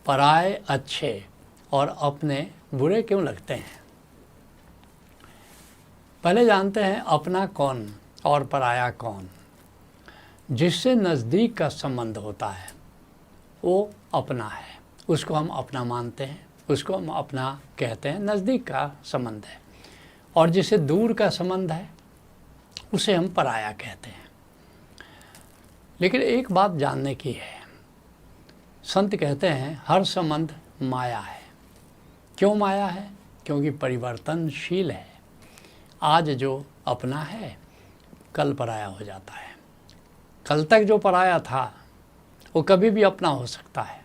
पराये अच्छे और अपने बुरे क्यों लगते हैं। पहले जानते हैं अपना कौन और पराया कौन। जिससे नज़दीक का संबंध होता है वो अपना है, उसको हम अपना मानते हैं, उसको हम अपना कहते हैं, नज़दीक का संबंध है। और जिससे दूर का संबंध है उसे हम पराया कहते हैं। लेकिन एक बात जानने की है, संत कहते हैं हर संबंध माया है। क्यों माया है? क्योंकि परिवर्तनशील है। आज जो अपना है कल पराया हो जाता है। कल तक जो पराया था वो कभी भी अपना हो सकता है।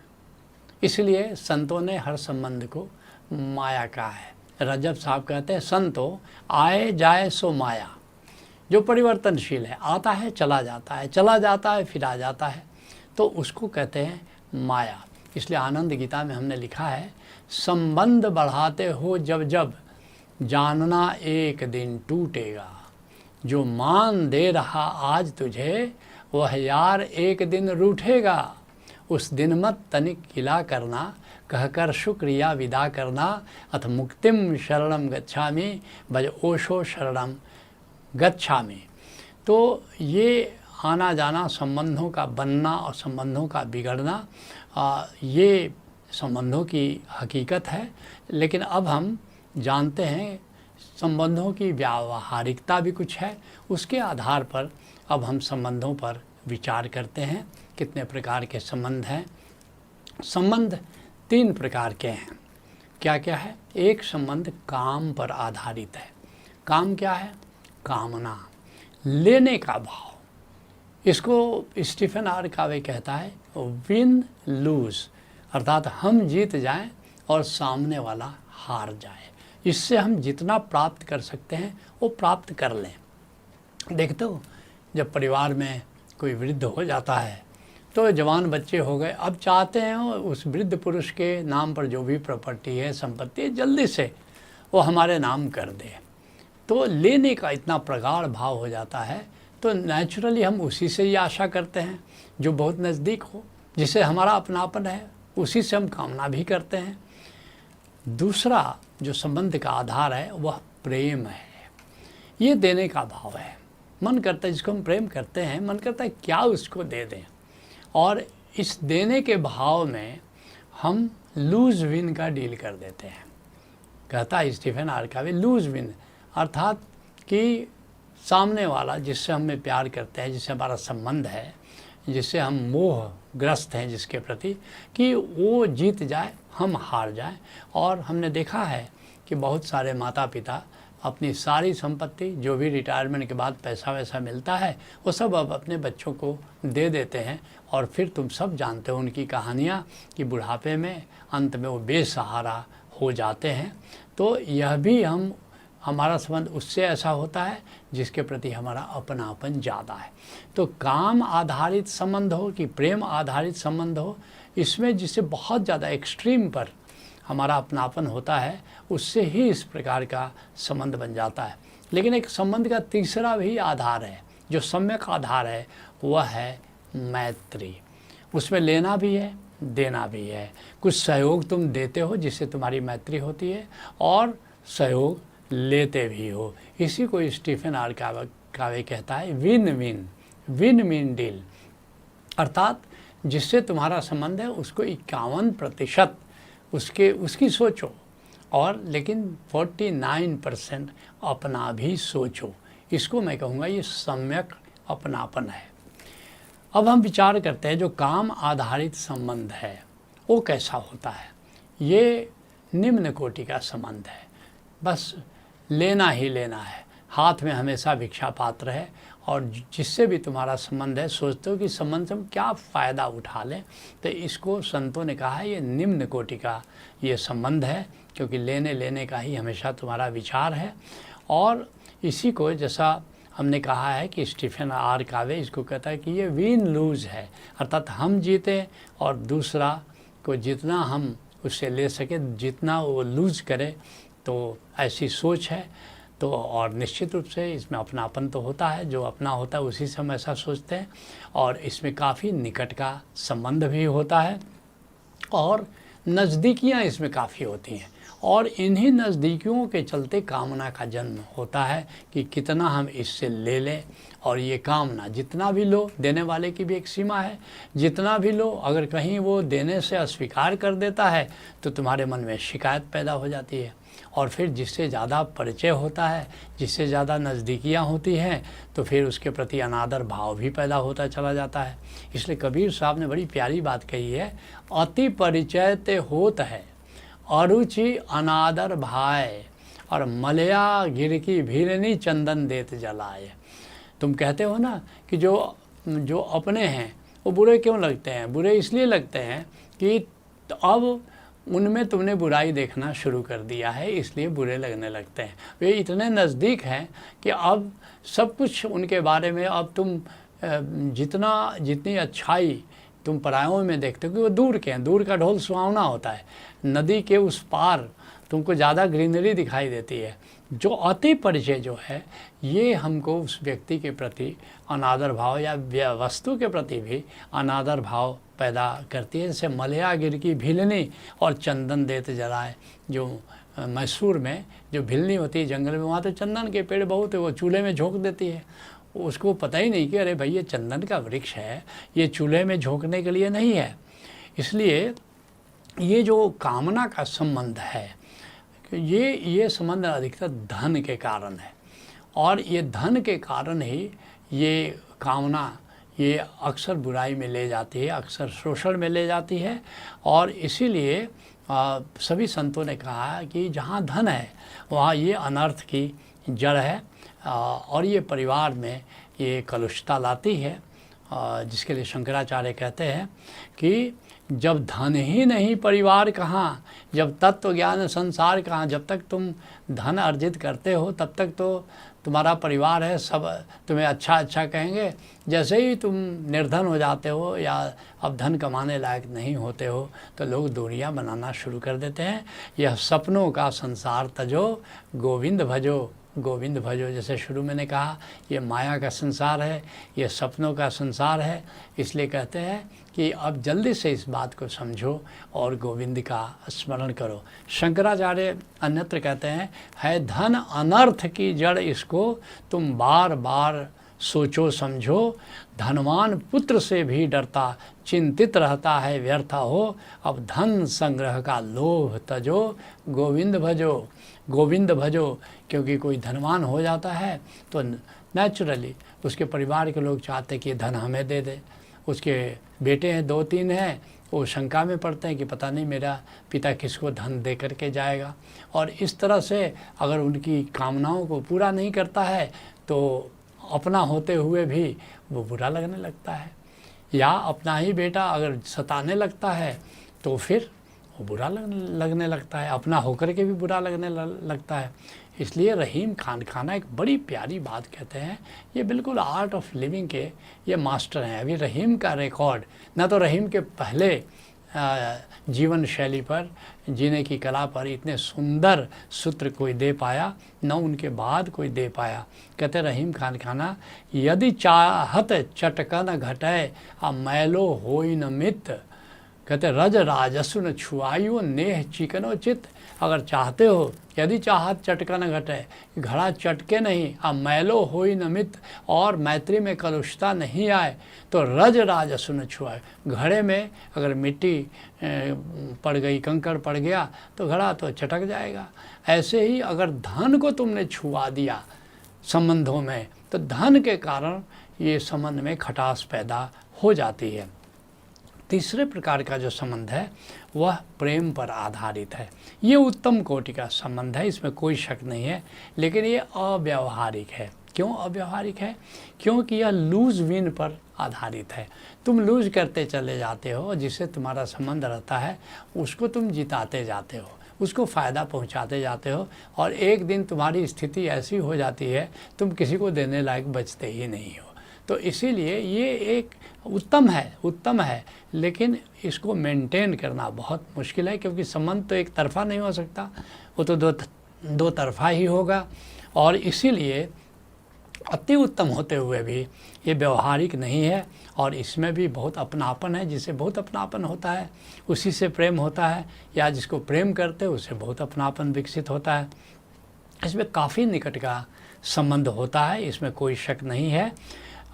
इसलिए संतों ने हर संबंध को माया कहा है। रजब साहब कहते हैं संतो आए जाए सो माया, जो परिवर्तनशील है, आता है चला जाता है, चला जाता है फिर आ जाता है, तो उसको कहते हैं माया। इसलिए आनंद गीता में हमने लिखा है संबंध बढ़ाते हो जब जब जानना एक दिन टूटेगा। जो मान दे रहा आज तुझे वह यार एक दिन रूठेगा। उस दिन मत तनिक गिला करना, कहकर शुक्रिया विदा करना। अथ मुक्तिम शरणम गच्छामि भज ओशो शरणम गच्छामि। तो ये आना जाना, संबंधों का बनना और संबंधों का बिगड़ना, ये संबंधों की हकीकत है। लेकिन अब हम जानते हैं संबंधों की व्यावहारिकता भी कुछ है। उसके आधार पर अब हम संबंधों पर विचार करते हैं। कितने प्रकार के संबंध हैं? संबंध 3 प्रकार के हैं। क्या क्या है? एक संबंध काम पर आधारित है। काम क्या है? कामना, लेने का भाव। इसको स्टीफन आर कावे कहता है विन लूज, अर्थात हम जीत जाएं और सामने वाला हार जाए। इससे हम जितना प्राप्त कर सकते हैं वो प्राप्त कर लें। देखते हो जब परिवार में कोई वृद्ध हो जाता है तो जवान बच्चे हो गए, अब चाहते हैं उस वृद्ध पुरुष के नाम पर जो भी प्रॉपर्टी है, संपत्ति है, जल्दी से वो हमारे नाम कर दे। तो लेने का इतना प्रगाढ़ भाव हो जाता है, तो नेचुरली हम उसी से ही आशा करते हैं जो बहुत नज़दीक हो, जिसे हमारा अपनापन है, उसी से हम कामना भी करते हैं। दूसरा जो संबंध का आधार है वह प्रेम है। ये देने का भाव है। मन करता है, जिसको हम प्रेम करते हैं, मन करता है क्या उसको दे दें। और इस देने के भाव में हम लूज विन का डील कर देते हैं। कहता है स्टीफन आर कावे लूज विन, अर्थात कि सामने वाला जिससे हमें प्यार करते हैं, जिससे हमारा संबंध है, जिससे हम मोहग्रस्त हैं जिसके प्रति, कि वो जीत जाए, हम हार जाएं। और हमने देखा है कि बहुत सारे माता पिता अपनी सारी संपत्ति, जो भी रिटायरमेंट के बाद पैसा वैसा मिलता है, वो सब अब अपने बच्चों को दे देते हैं। और फिर तुम सब जानते हो उनकी कहानियाँ कि बुढ़ापे में अंत में वो बेसहारा हो जाते हैं। तो यह भी हमारा संबंध उससे ऐसा होता है जिसके प्रति हमारा अपनापन ज़्यादा है। तो काम आधारित संबंध हो कि प्रेम आधारित संबंध हो, इसमें जिससे बहुत ज़्यादा एक्सट्रीम पर हमारा अपनापन होता है, उससे ही इस प्रकार का संबंध बन जाता है। लेकिन एक संबंध का तीसरा भी आधार है, जो सम्यक आधार है, वह है मैत्री। उसमें लेना भी है, देना भी है। कुछ सहयोग तुम देते हो जिससे तुम्हारी मैत्री होती है, और सहयोग लेते भी हो। इसी को स्टीफन आर कावे कहता है win win, win win deal, अर्थात जिससे तुम्हारा संबंध है उसको 51% उसकी सोचो, और लेकिन 49% अपना भी सोचो। इसको मैं कहूँगा ये सम्यक अपनापन है। अब हम विचार करते हैं जो काम आधारित संबंध है वो कैसा होता है। ये निम्न कोटि का संबंध है, बस लेना ही लेना है, हाथ में हमेशा भिक्षा पात्र है, और जिससे भी तुम्हारा संबंध है सोचते हो कि संबंध से हम क्या फ़ायदा उठा लें। तो इसको संतों ने कहा है ये निम्न कोटि का ये संबंध है, क्योंकि लेने लेने का ही हमेशा तुम्हारा विचार है। और इसी को जैसा हमने कहा है कि स्टीफन आर कावे इसको कहता है कि ये विन लूज है, अर्थात हम जीते और दूसरा को जितना हम उससे ले सके, जितना वो लूज करे, तो ऐसी सोच है। तो और निश्चित रूप से इसमें अपनापन तो होता है, जो अपना होता है उसी से हम ऐसा सोचते हैं, और इसमें काफ़ी निकट का संबंध भी होता है। और नज़दीकियाँ इसमें काफ़ी होती हैं और इन्हीं नज़दीकियों के चलते कामना का जन्म होता है कि कितना हम इससे ले लें। और ये कामना जितना भी लो, देने वाले की भी एक सीमा है, जितना भी लो अगर कहीं वो देने से अस्वीकार कर देता है तो तुम्हारे मन में शिकायत पैदा हो जाती है। और फिर जिससे ज़्यादा परिचय होता है, जिससे ज़्यादा नज़दीकियाँ होती हैं, तो फिर उसके प्रति अनादर भाव भी पैदा होता चला जाता है। इसलिए कबीर साहब ने बड़ी प्यारी बात कही है, अति परिचय ते होत है, अरुचि अनादर भाए, और मलया गिर की भीरनी चंदन देत जलाए। तुम कहते हो ना कि जो अपने हैं वो बुरे क्यों लगते हैं? बुरे इसलिए लगते हैं कि अब उनमें तुमने बुराई देखना शुरू कर दिया है, इसलिए बुरे लगने लगते हैं। वे इतने नज़दीक हैं कि अब सब कुछ उनके बारे में, अब तुम जितनी अच्छाई तुम परायों में देखते हो कि वो दूर के हैं। दूर का ढोल सुहावना होता है, नदी के उस पार तुमको ज़्यादा ग्रीनरी दिखाई देती है। जो अति परिचय जो है, ये हमको उस व्यक्ति के प्रति अनादर भाव या वस्तु के प्रति भी अनादर भाव पैदा करती है। जैसे मलया गिर की भिलनी और चंदन देत जलाए। जो मैसूर में जो भिलनी होती है जंगल में, वहाँ तो चंदन के पेड़ बहुत है, वो चूल्हे में झोंक देती है। उसको पता ही नहीं कि अरे भाई ये चंदन का वृक्ष है, ये चूल्हे में झोंकने के लिए नहीं है। इसलिए ये जो कामना का संबंध है, ये संबंध अधिकतर धन के कारण है, और ये धन के कारण ही ये कामना ये अक्सर बुराई में ले जाती है, अक्सर शोषण में ले जाती है। और इसीलिए सभी संतों ने कहा है कि जहाँ धन है वहाँ ये अनर्थ की जड़ है, और ये परिवार में ये कलुषता लाती है। जिसके लिए शंकराचार्य कहते हैं कि जब धन ही नहीं परिवार कहाँ, जब तत्व ज्ञान संसार कहाँ। जब तक तुम धन अर्जित करते हो तब तक तो तुम्हारा परिवार है, सब तुम्हें अच्छा अच्छा कहेंगे। जैसे ही तुम निर्धन हो जाते हो या अब धन कमाने लायक नहीं होते हो तो लोग दूरियां बनाना शुरू कर देते हैं। यह सपनों का संसार तजो, गोविंद भजो गोविंद भजो। जैसे शुरू मैंने कहा, ये माया का संसार है, ये सपनों का संसार है। इसलिए कहते हैं कि अब जल्दी से इस बात को समझो और गोविंद का स्मरण करो। शंकराचार्य अन्यत्र कहते हैं, है धन अनर्थ की जड़, इसको तुम बार बार सोचो समझो। धनवान पुत्र से भी डरता, चिंतित रहता है व्यर्थ हो। अब धन संग्रह का लोभ तजो, गोविंद भजो गोविंद भजो। क्योंकि कोई धनवान हो जाता है तो नेचुरली उसके परिवार के लोग चाहते कि धन हमें दे दे। उसके बेटे हैं 2-3 हैं, वो शंका में पड़ते हैं कि पता नहीं मेरा पिता किसको धन दे करके जाएगा। और इस तरह से अगर उनकी कामनाओं को पूरा नहीं करता है तो अपना होते हुए भी वो बुरा लगने लगता है। या अपना ही बेटा अगर सताने लगता है तो फिर वो बुरा लगने लगता है, अपना होकर के भी बुरा लगने लगता है। इसलिए रहीम खान खाना एक बड़ी प्यारी बात कहते हैं। ये बिल्कुल आर्ट ऑफ लिविंग के ये मास्टर हैं। अभी रहीम का रिकॉर्ड ना तो रहीम के पहले जीवन शैली पर, जीने की कला पर इतने सुंदर सूत्र कोई दे पाया, न उनके बाद कोई दे पाया। कहते रहीम खान खाना, यदि चाहत चटकन घटय आ मैलो होई न मित। कहते रज राजस्व न छुआयु नेह चिकनो चित। अगर चाहते हो, यदि चाहत चटका न घटे, घड़ा चटके नहीं, अब मैलो होई न मित, और मैत्री में कलुषता नहीं आए, तो रज राजस्व न छुआए। घड़े में अगर मिट्टी पड़ गई, कंकड़ पड़ गया तो घड़ा तो चटक जाएगा। ऐसे ही अगर धन को तुमने छुआ दिया संबंधों में तो धन के कारण ये संबंध में खटास पैदा हो जाती है। तीसरे प्रकार का जो संबंध है वह प्रेम पर आधारित है। ये उत्तम कोटि का संबंध है, इसमें कोई शक नहीं है, लेकिन ये अव्यावहारिक है। क्यों अव्यावहारिक है? क्योंकि यह लूज विन पर आधारित है। तुम लूज करते चले जाते हो, जिससे तुम्हारा संबंध रहता है उसको तुम जिताते जाते हो, उसको फ़ायदा पहुंचाते जाते हो, और एक दिन तुम्हारी स्थिति ऐसी हो जाती है तुम किसी को देने लायक बचते ही नहीं हो। तो इसीलिए ये एक उत्तम है, लेकिन इसको मेंटेन करना बहुत मुश्किल है, क्योंकि संबंध तो एक तरफा नहीं हो सकता, वो तो दो तरफा ही होगा। और इसीलिए अति उत्तम होते हुए भी ये व्यवहारिक नहीं है और इसमें भी बहुत अपनापन है। जिसे बहुत अपनापन होता है उसी से प्रेम होता है, या जिसको प्रेम करते हैं उससे बहुत अपनापन विकसित होता है। इसमें काफ़ी निकट का संबंध होता है, इसमें कोई शक नहीं है।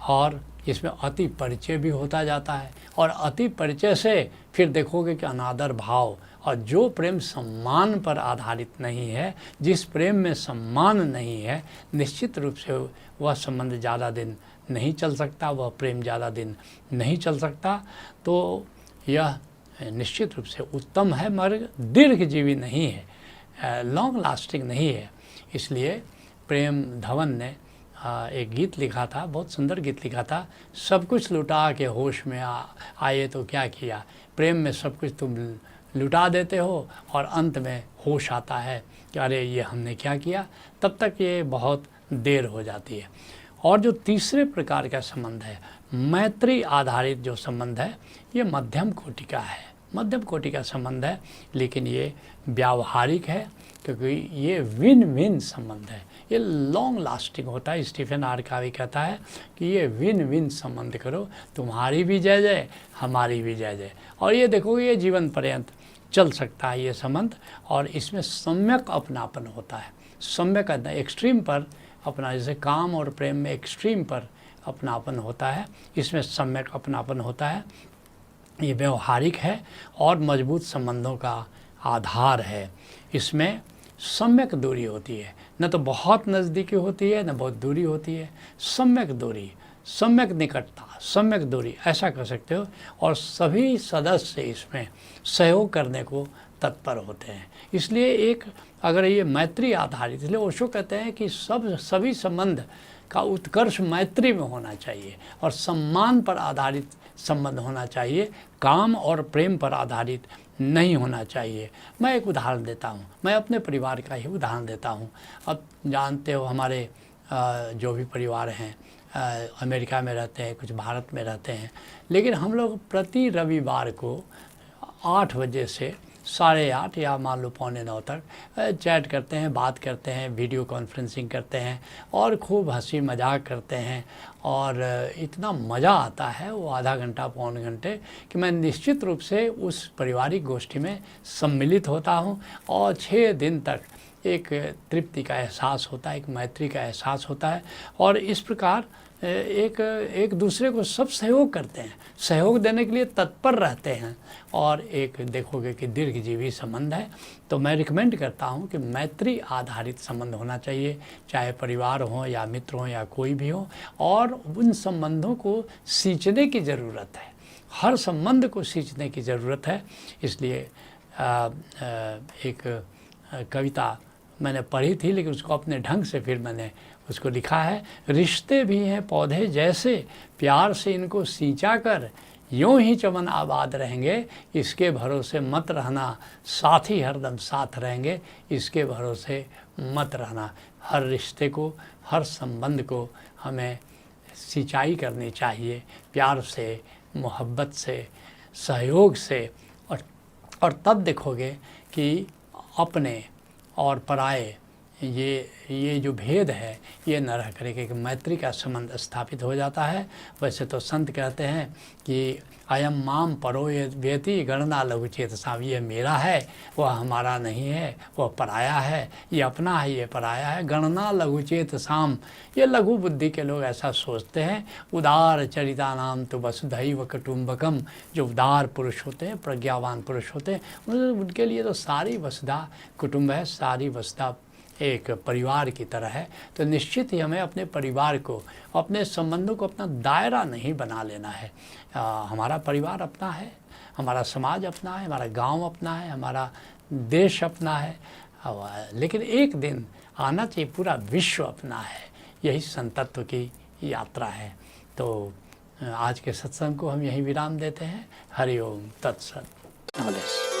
और इसमें अति परिचय भी होता जाता है, और अति परिचय से फिर देखोगे कि अनादर भाव, और जो प्रेम सम्मान पर आधारित नहीं है, जिस प्रेम में सम्मान नहीं है, निश्चित रूप से वह संबंध ज़्यादा दिन नहीं चल सकता, वह प्रेम ज़्यादा दिन नहीं चल सकता। तो यह निश्चित रूप से उत्तम है मगर दीर्घजीवी नहीं है, लॉन्ग लास्टिंग नहीं है। इसलिए प्रेम धवन ने एक गीत लिखा था, बहुत सुंदर गीत लिखा था, सब कुछ लुटा के होश में आए तो क्या किया। प्रेम में सब कुछ तुम लुटा देते हो और अंत में होश आता है कि अरे ये हमने क्या किया, तब तक ये बहुत देर हो जाती है। और जो तीसरे प्रकार का संबंध है, मैत्री आधारित जो संबंध है, ये मध्यम कोटि का है, मध्यम कोटि का संबंध है, लेकिन ये व्यावहारिक है क्योंकि ये विन विन संबंध है, ये लॉन्ग लास्टिंग होता है। स्टीफन आर्कावी कहता है कि ये विन विन संबंध करो, तुम्हारी भी जय जय, हमारी भी जय जय, और ये देखोगे ये जीवन पर्यंत चल सकता है ये संबंध। और इसमें सम्यक अपनापन होता है, सम्यक एक्सट्रीम पर अपना, जैसे काम और प्रेम में एक्सट्रीम पर अपनापन होता है, इसमें सम्यक अपनापन होता है। ये व्यवहारिक है और मजबूत संबंधों का आधार है। इसमें सम्यक दूरी होती है, न तो बहुत नज़दीकी होती है न बहुत दूरी होती है, सम्यक दूरी, सम्यक निकटता, सम्यक दूरी ऐसा कर सकते हो। और सभी सदस्य इसमें सहयोग करने को तत्पर होते हैं। इसलिए एक अगर ये मैत्री आधारित, इसलिए ओशो कहते हैं कि सभी संबंध का उत्कर्ष मैत्री में होना चाहिए और सम्मान पर आधारित संबंध होना चाहिए, काम और प्रेम पर आधारित नहीं होना चाहिए। मैं एक उदाहरण देता हूँ, मैं अपने परिवार का ही उदाहरण देता हूँ। अब जानते हो हमारे जो भी परिवार हैं अमेरिका में रहते हैं, कुछ भारत में रहते हैं, लेकिन हम लोग प्रति रविवार को 8 बजे से 8:30 या मान लो 8:45 तक चैट करते हैं, बात करते हैं, वीडियो कॉन्फ्रेंसिंग करते हैं और खूब हंसी मजाक करते हैं। और इतना मज़ा आता है वो आधा घंटा पौन घंटे कि मैं निश्चित रूप से उस पारिवारिक गोष्ठी में सम्मिलित होता हूँ और 6 दिन तक एक तृप्ति का एहसास होता है, एक मैत्री का एहसास होता है। और इस प्रकार एक दूसरे को सब सहयोग करते हैं, सहयोग देने के लिए तत्पर रहते हैं और एक देखोगे कि दीर्घजीवी संबंध है। तो मैं रिकमेंड करता हूं कि मैत्री आधारित संबंध होना चाहिए, चाहे परिवार हो या मित्र हो या कोई भी हो। और उन संबंधों को सींचने की ज़रूरत है, हर संबंध को सींचने की ज़रूरत है। इसलिए एक कविता मैंने पढ़ी थी, लेकिन उसको अपने ढंग से फिर मैंने उसको लिखा है। रिश्ते भी हैं पौधे जैसे, प्यार से इनको सींचा कर यूं ही चमन आबाद रहेंगे, इसके भरोसे मत रहना, साथी हरदम साथ रहेंगे, इसके भरोसे मत रहना। हर रिश्ते को, हर संबंध को हमें सिंचाई करनी चाहिए, प्यार से, मोहब्बत से, सहयोग से। और तब देखोगे कि अपने और पराये ये जो भेद है ये न रह करके कि मैत्री का संबंध स्थापित हो जाता है। वैसे तो संत कहते हैं कि अयम माम परो ये व्यति गणना लघु चेतसा, ये मेरा है वह हमारा नहीं है, वह पराया है, ये अपना है ये पराया है। गणना लघु चेतसाम, ये लघु बुद्धि के लोग ऐसा सोचते हैं। उदार चरिता नाम तो वसुधैव कुटुम्बकम, जो उदार पुरुष होते हैं, प्रज्ञावान पुरुष होते हैं, उनके लिए तो सारी वसुधा कुटुंब है, सारी वसुधा एक परिवार की तरह है। तो निश्चित ही हमें अपने परिवार को, अपने संबंधों को अपना दायरा नहीं बना लेना है। हमारा परिवार अपना है, हमारा समाज अपना है, हमारा गांव अपना है, हमारा देश अपना है, लेकिन एक दिन आना चाहिए पूरा विश्व अपना है। यही संतत्व की यात्रा है। तो आज के सत्संग को हम यहीं विराम देते हैं। हरि ओम तत्सत।